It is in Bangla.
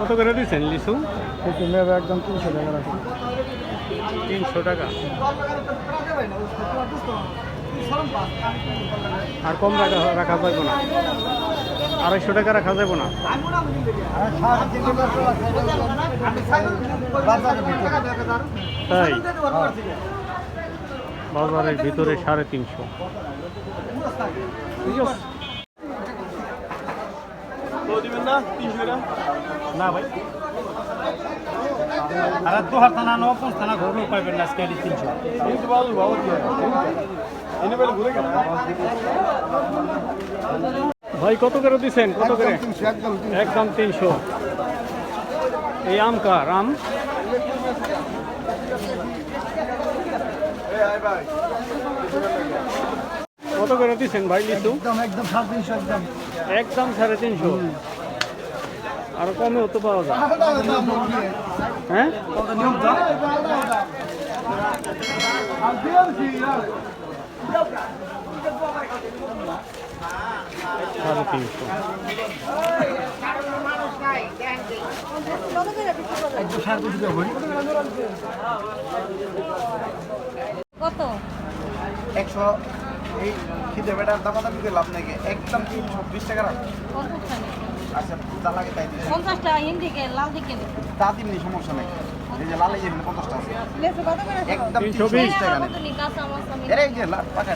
কত করে দিচ্ছেন লিচু? লিচু নেবে একদম 300 টাকা রাখি। 300 টাকা। আর কম রাখা যাবে না? 250 টাকা রাখা যাবে না? তাই বাজারের ভিতরে 350। ঠিক আছে না ভাই, আর 2 থানা 9 থানা ঘুরলেও পাইবেন না আজকে 300। ভাই কত করে দিচ্ছেন? কত করে? একদম 300। এই আম কার আম? কত করে দিচ্ছেন ভাই লিচু? একদম 350 একদম 350। আর কমেও তো পাওয়া যায়। হ্যাঁ, 350। কত? 100। এই খিদে বেটার দামাদামি করে লাভ নাকি, একদম 320 টাকা রাখ। আচ্ছা যা লাগে তাই দিন। 50 টাকা হিন্দিকে লাল দিকে তা দিবনি, সমস্যা নাই। এই যে লালে যে 50 টাকা আছে, লেসু কত করে? একদম 320 টাকা নেই। কাঁচা মাছ আমি এর এই যে পাকা